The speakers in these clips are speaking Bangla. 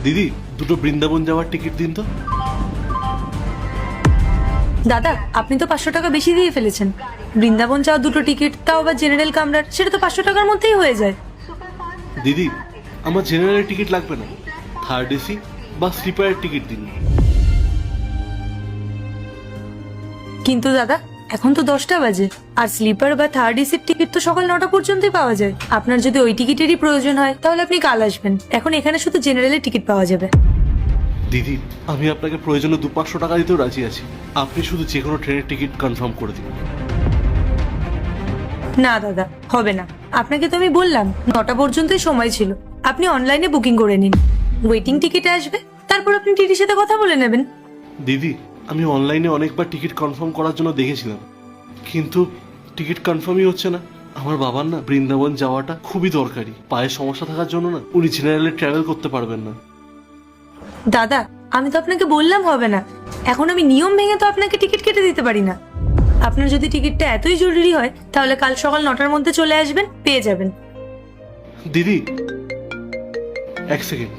দিদি, দুটো বৃন্দাবন যাওয়ার টিকিট দিন তো। দাদা, আপনি তো 500 টাকা বেশি দিয়ে ফেলেছেন। বৃন্দাবন যাওয়া দুটো টিকিট, তাও আবার জেনারেল কামরার, সেটা তো 500 টাকার মধ্যেই হয়ে যায়। দিদি, আমার জেনারেল টিকিট লাগবে না, থার্ড এসি বা স্লিপারের টিকিট দিন। কিন্তু দাদা, এখন তো 10টা বাজে, আর স্লিপার বা থার্ড এসির টিকিট তো সকাল 9টা পর্যন্তই পাওয়া যায়। আপনার যদি ওই টিকিটেরই প্রয়োজন হয় তাহলে আপনি কাল আসবেন। এখন এখানে শুধু জেনারেলের টিকিট পাওয়া যাবে। দিদি, আমি আপনাকে প্রয়োজনে 200-500 টাকা দিতেও রাজি আছি, আপনি শুধু যে কোনো ট্রেনের টিকিট কনফার্ম করে দিন। না দাদা, হবে না। আপনাকে তো আমি বললাম 9টা পর্যন্তই সময় ছিল। আপনি অনলাইনে বুকিং করে নিন, ওয়েটিং টিকিটে আসবে, তারপর আপনি টিটির সাথে কথা বলে নেবেন। দিদি, আমি অনলাইনে অনেকবার টিকিট কনফার্ম করার জন্য দেখেছিলাম, কিন্তু টিকিট কনফার্মই হচ্ছে না। আমার বাবার না বৃন্দাবন যাওয়াটা খুবই দরকারি, পায়ে সমস্যা থাকার জন্য না উনি জেনারেলে ট্রাভেল করতে পারবেন না। দাদা, আমি তো আপনাকে বললাম হবে না। এখন আমি নিয়ম ভেঙে তো আপনাকে টিকিট কেটে দিতে পারি না। আপনার যদি টিকিটটা এতই জরুরি হয় তাহলে কাল সকাল 9টার মধ্যে চলে আসবেন, পেয়ে যাবেন। দিদি, এক সেকেন্ড।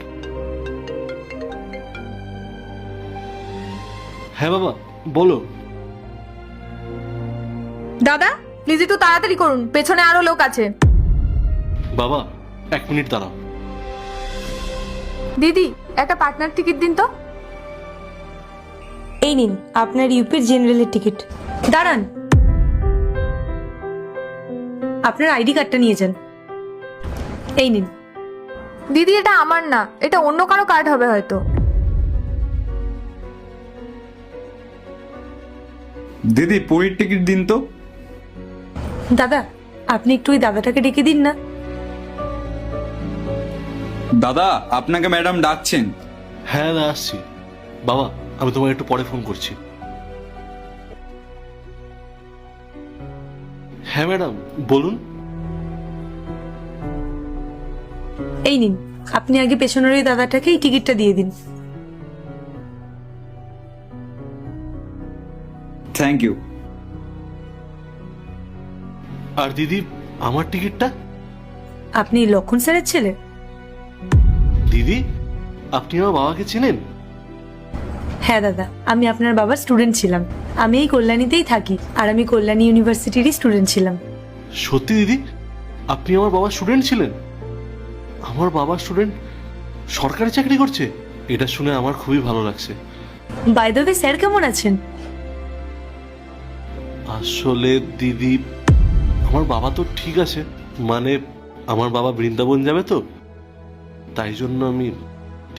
হ্যাঁ বাবা, বলো। দাদা, প্লিজ একটু তাড়াতাড়ি করুন, পেছনে আরো লোক আছে। বাবা, 1 মিনিট দাঁড়াও। দিদি, একটা পার্টনার টিকিট দিন তো। এই নিন আপনার ইউপির জেনারেলের টিকিট। দাঁড়ান, আপনার আইডি কার্ডটা নিয়ে যান। এই নিন। দিদি, এটা আমার না, এটা অন্য কারো কার্ড হবে হয়তো। দিদি, পুরীর টিকিট দিন তো। দাদা, আপনি একটু ওই দাদাটাকে ডেকে দিন না। দাদা, আপনাকে ম্যাডাম ডাকছেন। হ্যাঁ না, আসছি। বাবা, আমি তোমায় একটু পরে ফোন করছি। হ্যাঁ ম্যাডাম, বলুন। এই নিন, আপনি আগে পেছনের ওই দাদাটাকে এই টিকিটটা দিয়ে দিন। Thank you. আর দিদি, আমার টিকিটটা? আপনি লক্ষণ স্যারের ছেলে? দিদি, আপনি আমার বাবাকে চেনেন? হ্যাঁ দাদা, আমি আপনার বাবার স্টুডেন্ট ছিলাম। আমি এই কল্যাণীতেই থাকি, আর আমি কল্যাণী ইউনিভার্সিটিরই স্টুডেন্ট ছিলাম। সত্যি দিদি, আপনি আমার বাবার স্টুডেন্ট ছিলেন? আমার বাবার স্টুডেন্ট সরকারি চাকরি করছে, এটা শুনে আমার খুবই ভালো লাগছে। বাই দ্য ওয়ে, স্যার কেমন আছেন? আসলে দিদি, আমার বাবা তো ঠিক আছে, মানে আমার বাবা বৃন্দাবন যাবে তো, তাই জন্য আমি